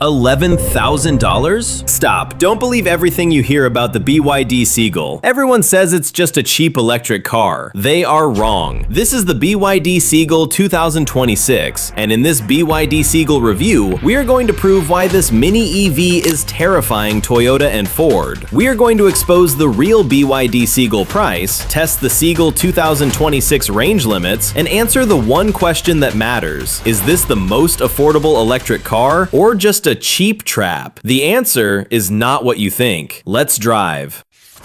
$11,000? Stop, don't believe everything you hear about the BYD Seagull. Everyone says it's just a cheap electric car. They are wrong. This is the BYD Seagull 2026, and in this BYD Seagull review, we are going to prove why this mini EV is terrifying Toyota and Ford. We are going to expose the real BYD Seagull price, test the Seagull 2026 range limits, and answer the one question that matters. Is this the most affordable electric car, or just a cheap trap? The answer is not what you think. Let's drive.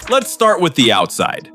Let's start with the outside.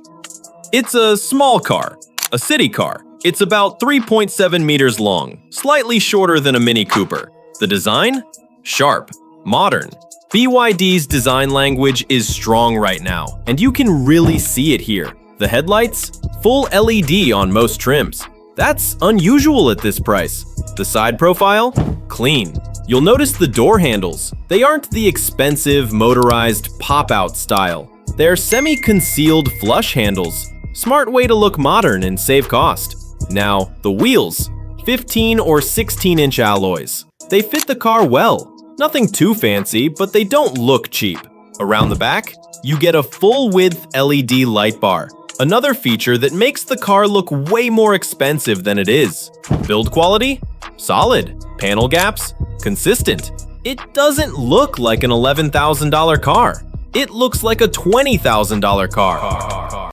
It's a small car, a city car. It's about 3.7 meters long, slightly shorter than a Mini Cooper. The design? Sharp, modern. BYD's design language is strong right now, and you can really see it here. The headlights? Full LED on most trims. That's unusual at this price. The side profile? Clean. You'll notice the door handles. They aren't the expensive, motorized, pop-out style. They're semi-concealed flush handles. Smart way to look modern and save cost. Now, the wheels. 15 or 16-inch alloys. They fit the car well. Nothing too fancy, but they don't look cheap. Around the back, you get a full-width LED light bar. Another feature that makes the car look way more expensive than it is. Build quality? Solid. Panel gaps? Consistent. It doesn't look like an $11,000 car. It looks like a $20,000 car.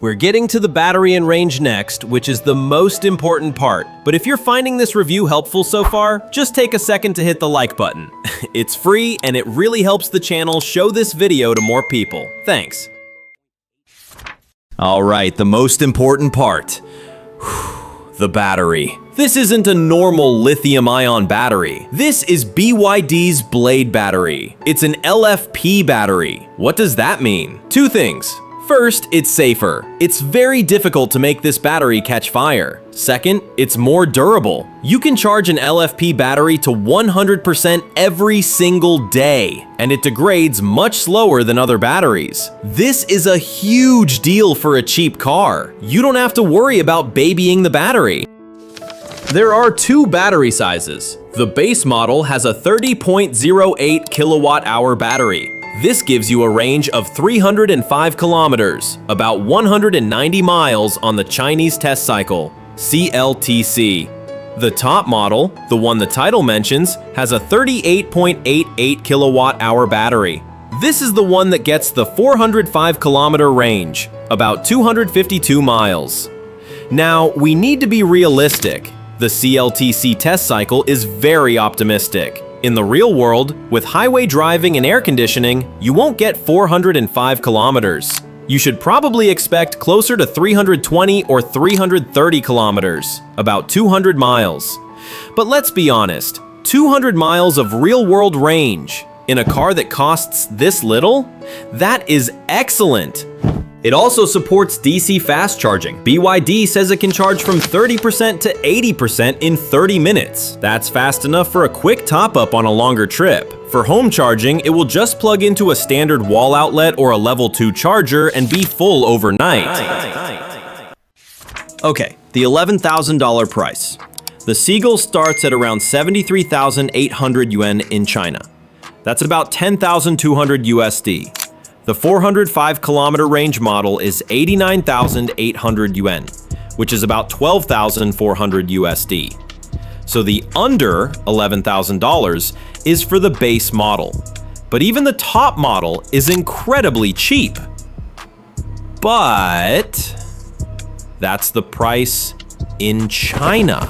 We're getting to the battery and range next, which is the most important part. But if you're finding this review helpful so far, just take a second to hit the like button. It's free and it really helps the channel show this video to more people. Thanks. All right, the most important part. The battery. This isn't a normal lithium-ion battery. This is BYD's Blade battery. It's an LFP battery. What does that mean? Two things. First, it's safer. It's very difficult to make this battery catch fire. Second, it's more durable. You can charge an LFP battery to 100% every single day, and it degrades much slower than other batteries. This is a huge deal for a cheap car. You don't have to worry about babying the battery. There are two battery sizes. The base model has a 30.08 kilowatt-hour battery. This gives you a range of 305 kilometers, about 190 miles on the Chinese test cycle, CLTC. The top model, the one the title mentions, has a 38.88 kilowatt-hour battery. This is the one that gets the 405 kilometer range, about 252 miles. Now, we need to be realistic. The CLTC test cycle is very optimistic. In the real world, with highway driving and air conditioning, you won't get 405 kilometers. You should probably expect closer to 320 or 330 kilometers, about 200 miles. But let's be honest, 200 miles of real-world range in a car that costs this little? That is excellent! It also supports DC fast charging. BYD says it can charge from 30% to 80% in 30 minutes. That's fast enough for a quick top-up on a longer trip. For home charging, it will just plug into a standard wall outlet or a level 2 charger and be full overnight. Okay, the $11,000 price. The Seagull starts at around 73,800 yuan in China. That's about 10,200 USD. The 405 kilometer range model is 89,800 yuan, which is about 12,400 USD. So the under $11,000 is for the base model. But even the top model is incredibly cheap. But that's the price in China.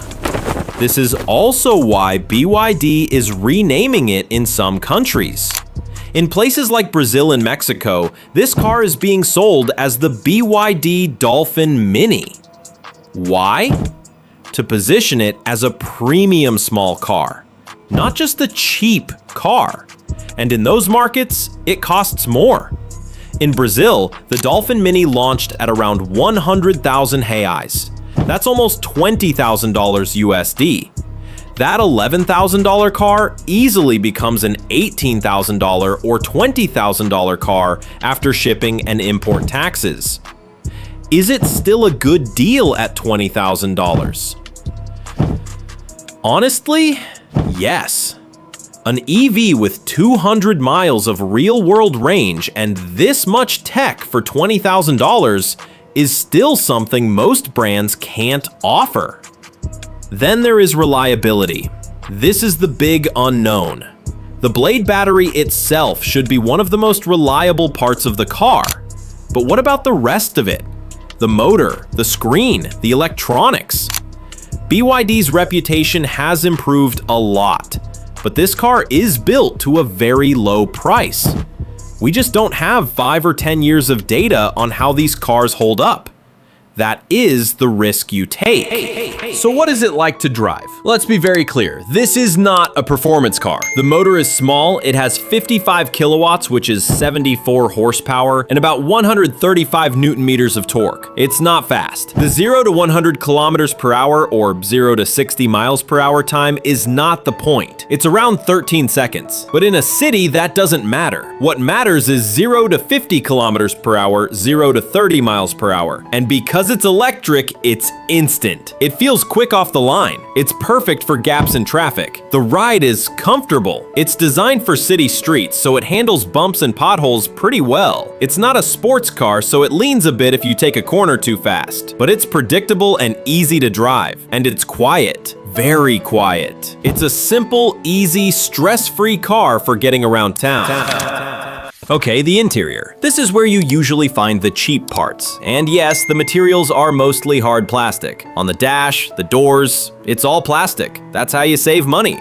This is also why BYD is renaming it in some countries. In places like Brazil and Mexico, this car is being sold as the BYD Dolphin Mini. Why? To position it as a premium small car, not just a cheap car. And in those markets, it costs more. In Brazil, the Dolphin Mini launched at around 100,000 reais. That's almost $20,000 USD. That $11,000 car easily becomes an $18,000 or $20,000 car after shipping and import taxes. Is it still a good deal at $20,000? Honestly, yes. An EV with 200 miles of real-world range and this much tech for $20,000 is still something most brands can't offer. Then there is reliability. This is the big unknown. The Blade battery itself should be one of the most reliable parts of the car. But what about the rest of it? The motor, the screen, the electronics. BYD's reputation has improved a lot, but this car is built to a very low price. We just don't have 5 or 10 years of data on how these cars hold up. That is the risk you take. So what is it like to drive? Let's be very clear. This is not a performance car. The motor is small. It has 55 kilowatts, which is 74 horsepower, and about 135 newton meters of torque. It's not fast. The 0 to 100 kilometers per hour or 0 to 60 miles per hour time is not the point. It's around 13 seconds. But in a city, that doesn't matter. What matters is 0 to 50 kilometers per hour, 0 to 30 miles per hour. And because it's electric, it's instant. It feels quick off the line. It's perfect for gaps in traffic. The ride is comfortable. It's designed for city streets, so it handles bumps and potholes pretty well. It's not a sports car, so it leans a bit if you take a corner too fast. But it's predictable and easy to drive. And it's quiet. Very quiet. It's a simple, easy, stress-free car for getting around town. Okay, the interior. This is where you usually find the cheap parts. And yes, the materials are mostly hard plastic. On the dash, the doors, it's all plastic. That's how you save money.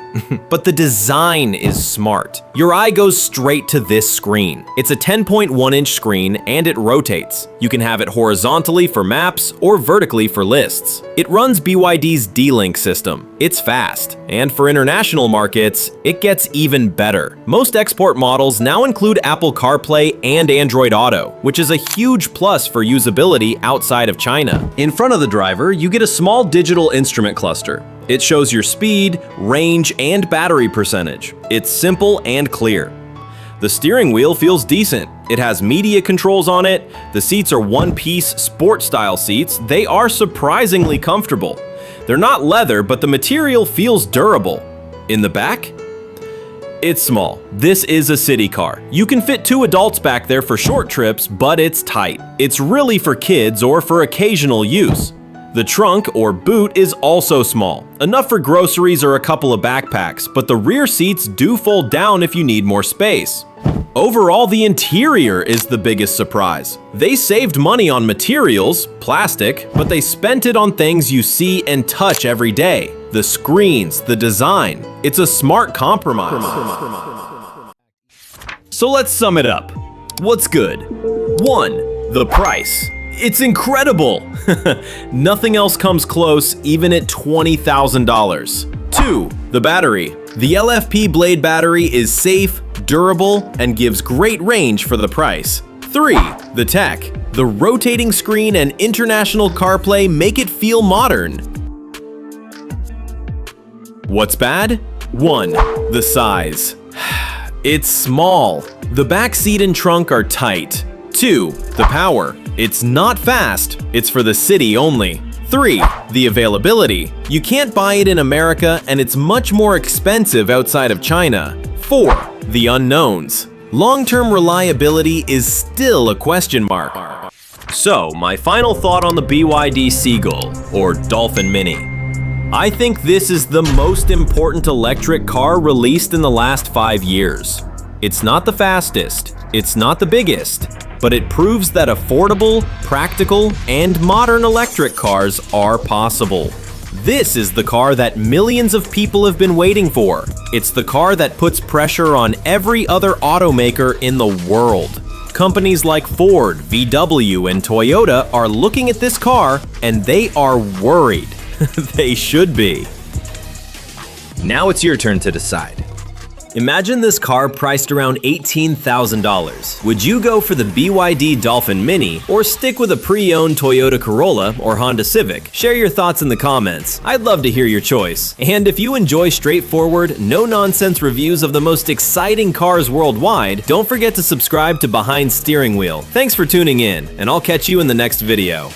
But the design is smart. Your eye goes straight to this screen. It's a 10.1-inch screen and it rotates. You can have it horizontally for maps or vertically for lists. It runs BYD's D-Link system. It's fast. And for international markets, it gets even better. Most export models now include Apple CarPlay and Android Auto, which is a huge plus for usability outside of China. In front of the driver, you get a small digital instrument cluster. It shows your speed, range, and battery percentage. It's simple and clear. The steering wheel feels decent. It has media controls on it. The seats are one-piece sport-style seats. They are surprisingly comfortable. They're not leather, but the material feels durable. In the back? It's small. This is a city car. You can fit 2 adults back there for short trips, but it's tight. It's really for kids or for occasional use. The trunk or boot is also small, enough for groceries or a couple of backpacks, but the rear seats do fold down if you need more space. Overall, the interior is the biggest surprise. They saved money on materials, plastic, but they spent it on things you see and touch every day. The screens, the design. It's a smart compromise. So let's sum it up. What's good? 1. The price. It's incredible! Nothing else comes close, even at $20,000. 2. The battery. The LFP Blade battery is safe, durable, and gives great range for the price. 3. The tech. The rotating screen and international CarPlay make it feel modern. What's bad? 1. The size. It's small. The back seat and trunk are tight. 2. The power. It's not fast. It's for the city only. 3. The availability. You can't buy it in America and it's much more expensive outside of China. 4. The unknowns. Long-term reliability is still a question mark. So, my final thought on the BYD Seagull, or Dolphin Mini. I think this is the most important electric car released in the last 5 years. It's not the fastest, it's not the biggest, but it proves that affordable, practical, and modern electric cars are possible. This is the car that millions of people have been waiting for. It's the car that puts pressure on every other automaker in the world. Companies like Ford, VW, and Toyota are looking at this car and they are worried. They should be. Now it's your turn to decide. Imagine this car priced around $18,000. Would you go for the BYD Dolphin Mini or stick with a pre-owned Toyota Corolla or Honda Civic? Share your thoughts in the comments. I'd love to hear your choice. And if you enjoy straightforward, no-nonsense reviews of the most exciting cars worldwide, don't forget to subscribe to Behind Steering Wheel. Thanks for tuning in, and I'll catch you in the next video.